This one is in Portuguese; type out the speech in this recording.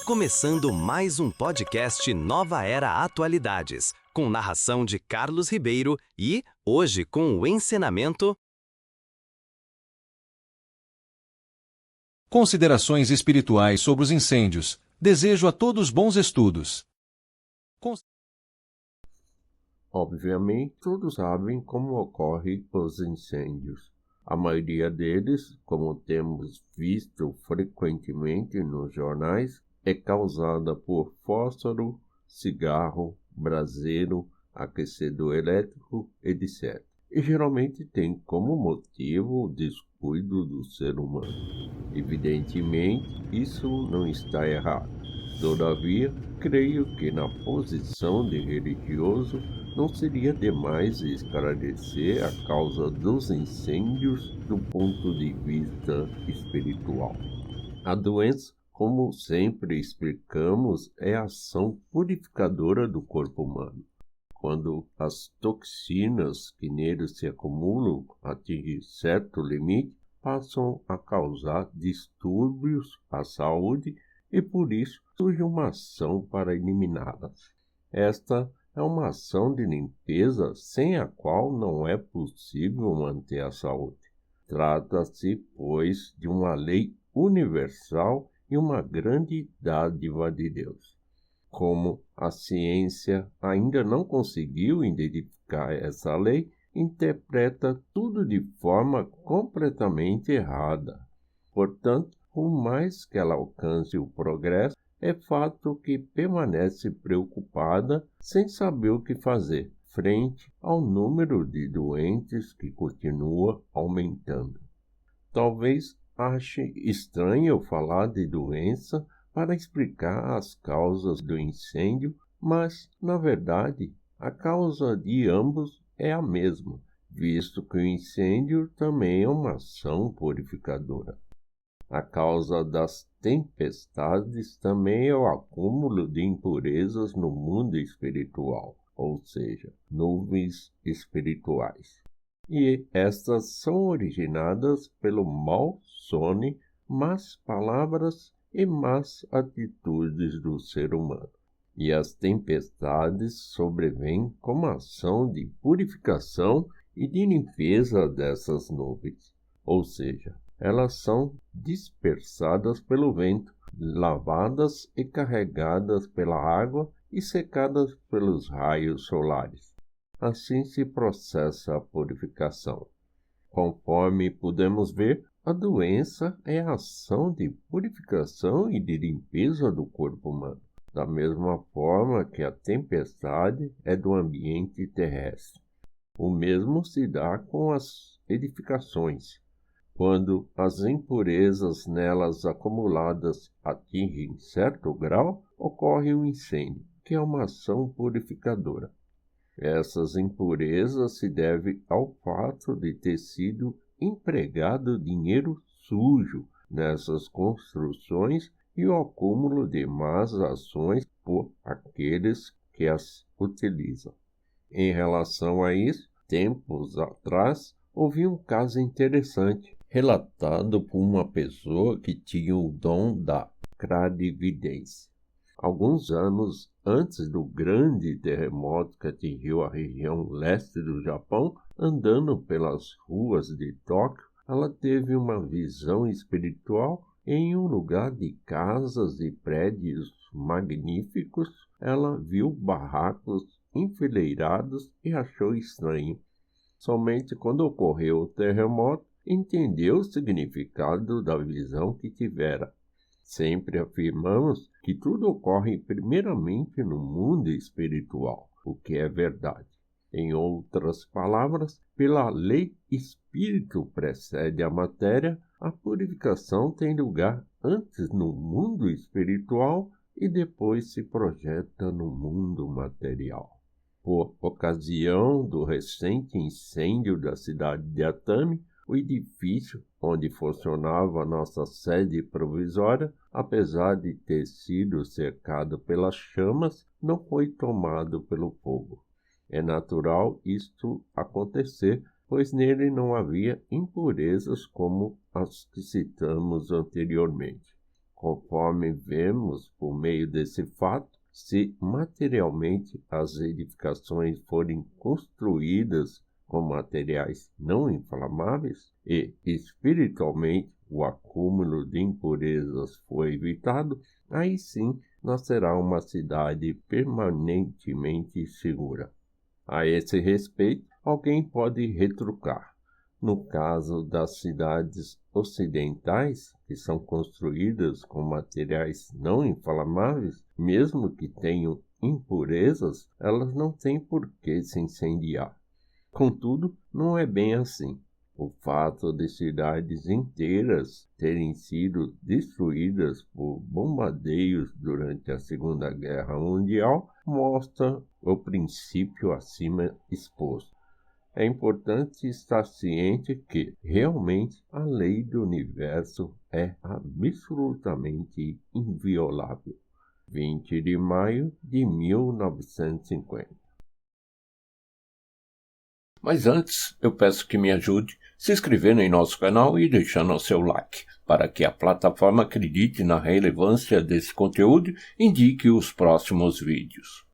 Começando mais um podcast Nova Era Atualidades, com narração de Carlos Ribeiro e, hoje, com o encenamento... Considerações espirituais sobre os incêndios. Desejo a todos bons estudos. Obviamente, todos sabem como ocorrem os incêndios. A maioria deles, como temos visto frequentemente nos jornais, é causada por fósforo, cigarro, braseiro, aquecedor elétrico, etc. E geralmente tem como motivo o descuido do ser humano. Evidentemente, isso não está errado. Todavia, creio que na posição de religioso não seria demais esclarecer a causa dos incêndios do ponto de vista espiritual. A doença, como sempre explicamos, é a ação purificadora do corpo humano. Quando as toxinas que nele se acumulam atingem certo limite, passam a causar distúrbios à saúde e por isso surge uma ação para eliminá-las. Esta é uma ação de limpeza sem a qual não é possível manter a saúde. Trata-se, pois, de uma lei universal e uma grande dádiva de Deus. Como a ciência ainda não conseguiu identificar essa lei, interpreta tudo de forma completamente errada. Portanto, por mais que ela alcance o progresso, é fato que permanece preocupada sem saber o que fazer, frente ao número de doentes que continua aumentando. Talvez ache estranho falar de doença para explicar as causas do incêndio, mas, na verdade, a causa de ambos é a mesma, visto que o incêndio também é uma ação purificadora. A causa das tempestades também é o acúmulo de impurezas no mundo espiritual, ou seja, nuvens espirituais. E estas são originadas pelo mau sono, más palavras e más atitudes do ser humano. E as tempestades sobrevêm como ação de purificação e de limpeza dessas nuvens, ou seja, elas são dispersadas pelo vento, lavadas e carregadas pela água e secadas pelos raios solares. Assim se processa a purificação. Conforme podemos ver, a doença é a ação de purificação e de limpeza do corpo humano, da mesma forma que a tempestade é do ambiente terrestre. O mesmo se dá com as edificações. Quando as impurezas nelas acumuladas atingem certo grau, ocorre um incêndio, que é uma ação purificadora. Essas impurezas se devem ao fato de ter sido empregado dinheiro sujo nessas construções e o acúmulo de más ações por aqueles que as utilizam. Em relação a isso, tempos atrás, houve um caso interessante, relatado por uma pessoa que tinha o dom da clarividência. Alguns anos antes do grande terremoto que atingiu a região leste do Japão, andando pelas ruas de Tóquio, ela teve uma visão espiritual em um lugar de casas e prédios magníficos. Ela viu barracos enfileirados e achou estranho. Somente quando ocorreu o terremoto, entendeu o significado da visão que tivera. Sempre afirmamos que tudo ocorre primeiramente no mundo espiritual, o que é verdade. Em outras palavras, pela lei espírito precede a matéria, a purificação tem lugar antes no mundo espiritual e depois se projeta no mundo material. Por ocasião do recente incêndio da cidade de Atami, o edifício onde funcionava a nossa sede provisória, apesar de ter sido cercado pelas chamas, não foi tomado pelo fogo. É natural isto acontecer, pois nele não havia impurezas como as que citamos anteriormente. Conforme vemos por meio desse fato, se materialmente as edificações forem construídas com materiais não inflamáveis e espiritualmente o acúmulo de impurezas foi evitado, aí sim nascerá uma cidade permanentemente segura. A esse respeito, alguém pode retrucar. No caso das cidades ocidentais, que são construídas com materiais não inflamáveis, mesmo que tenham impurezas, elas não têm por que se incendiar. Contudo, não é bem assim. O fato de cidades inteiras terem sido destruídas por bombardeios durante a Segunda Guerra Mundial mostra o princípio acima exposto. É importante estar ciente que, realmente, a lei do universo é absolutamente inviolável. 20 de maio de 1950. Mas antes, eu peço que me ajude se inscrevendo em nosso canal e deixando o seu like, para que a plataforma acredite na relevância desse conteúdo e indique os próximos vídeos.